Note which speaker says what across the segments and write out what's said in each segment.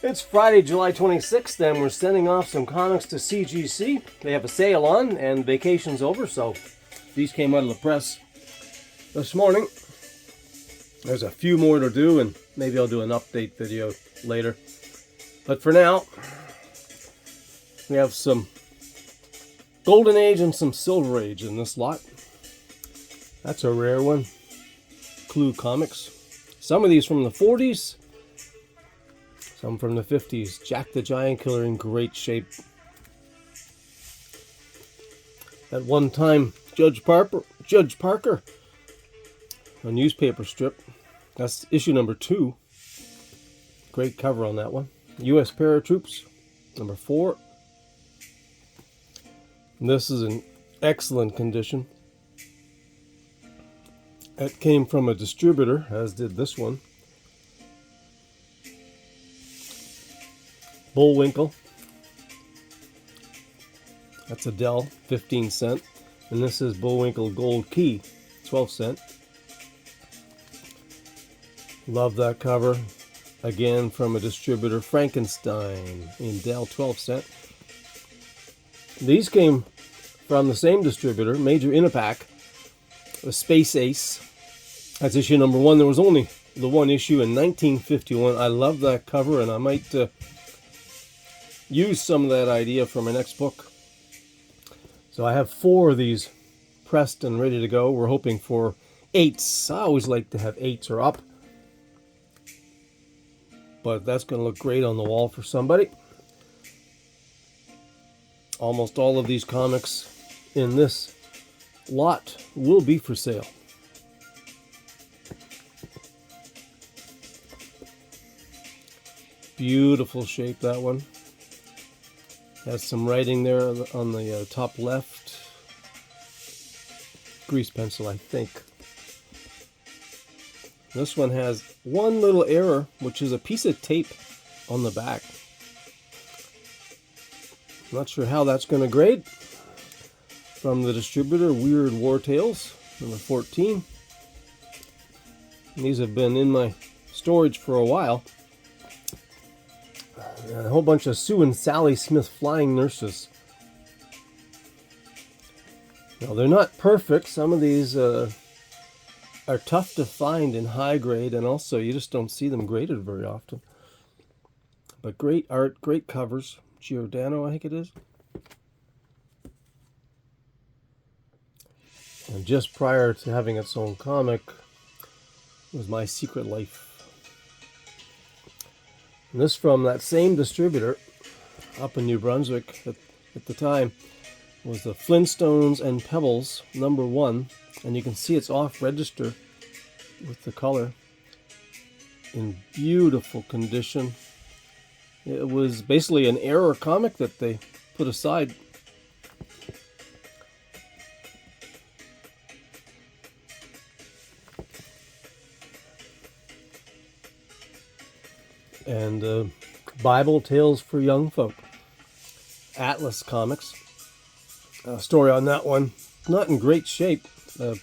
Speaker 1: It's Friday, July 26th, and we're sending off some comics to CGC. They have a sale on, and vacation's over, so these came out of the press this morning. There's a few more to do, and maybe I'll do an update video later. But for now, we have some Golden Age and some Silver Age in this lot. That's a rare one. Clue Comics. Some of these from the 40s. Some from the 50s. Jack the Giant Killer in great shape. At one time, Judge Parker, a newspaper strip. That's issue number 2. Great cover on that one. U.S. Paratroops, number 4. This is in excellent condition. It came from a distributor, as did this one. Bullwinkle. That's a Dell, 15 cent. And this is Bullwinkle Gold Key, 12 cent. Love that cover. Again from a distributor, Frankenstein, in Dell, 12 cent. These came from the same distributor, Major Inapac, the Space Ace. That's issue number 1. There was only the one issue in 1951. I love that cover, and I might use some of that idea for my next book. So I have 4 of these pressed and ready to go. We're hoping for 8s. I always like to have 8s or up, but that's going to look great on the wall for somebody. Almost all of these comics in this lot will be for sale. Beautiful shape, that one. Has some writing there on the top left. Grease pencil, I think. This one has one little error, which is a piece of tape on the back. Not sure how that's going to grade. From the distributor, Weird War Tales, number 14. And these have been in my storage for a while. A whole bunch of Sue and Sally Smith Flying Nurses. Now, they're not perfect. Some of these are tough to find in high grade, and also you just don't see them graded very often. But great art, great covers. Giordano, I think it is. And just prior to having its own comic was My Secret Life. And this from that same distributor up in New Brunswick at the time was the Flintstones and Pebbles, number 1. And you can see it's off register with the color in beautiful condition. It was basically an error comic that they put aside. And Bible Tales for Young Folk. Atlas Comics. Story on that one. Not in great shape.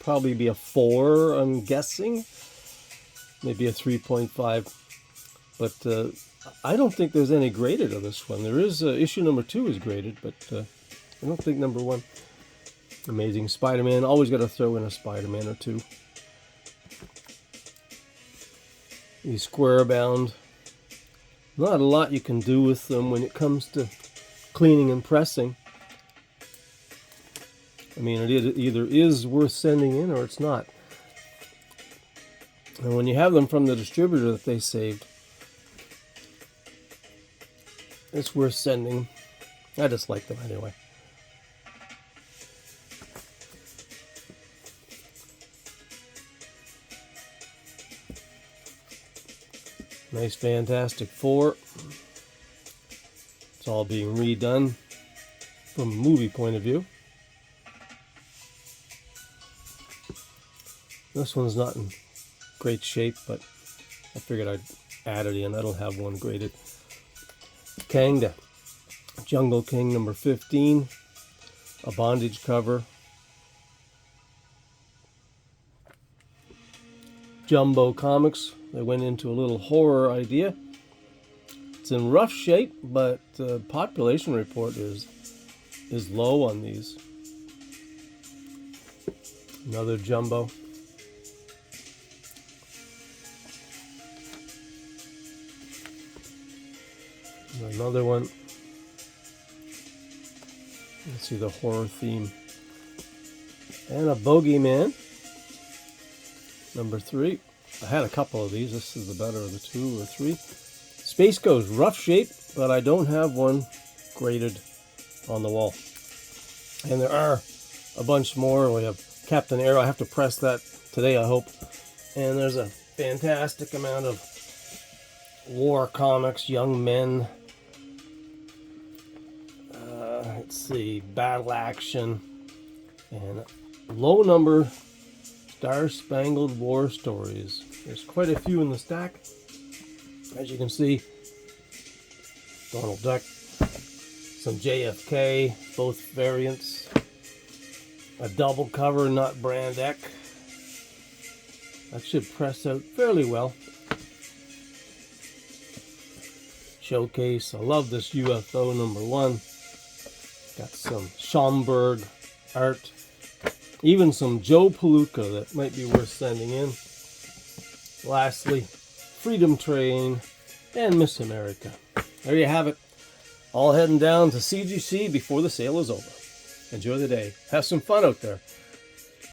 Speaker 1: Probably be a 4, I'm guessing. Maybe a 3.5. But I don't think there's any graded of this one. There is issue number 2 is graded, but I don't think number 1. Amazing Spider-Man. Always got to throw in a Spider-Man or 2. These square bound. Not a lot you can do with them when it comes to cleaning and pressing. I mean, it either is worth sending in or it's not. And when you have them from the distributor that they saved, it's worth sending. I just like them anyway. Nice Fantastic Four. It's all being redone from a movie point of view. This one's not in great shape, but I figured I'd add it in. I don't have one graded. Kang, Jungle King, number 15. A bondage cover. Jumbo Comics. They went into a little horror idea. It's in rough shape, but the population report is low on these. Another jumbo. Another one. Let's see the horror theme. And a bogeyman. Number 3. I had a couple of these. This is the better of the 2 or 3. Space Ghost, rough shape, but I don't have one graded on the wall. And there are a bunch more. We have Captain Arrow. I have to press that today, I hope. And there's a fantastic amount of war comics, Young Men. Let's see, Battle Action, and low number Star Spangled War stories. There's quite a few in the stack. As you can see, Donald Duck, some JFK, both variants, a double cover, not brand Eck. That should press out fairly well. Showcase. I love this UFO number 1. Got some Schomburg art. Even some Joe Palooka that might be worth sending in. Lastly, Freedom Train and Miss America. There you have it. All heading down to CGC before the sale is over. Enjoy the day. Have some fun out there.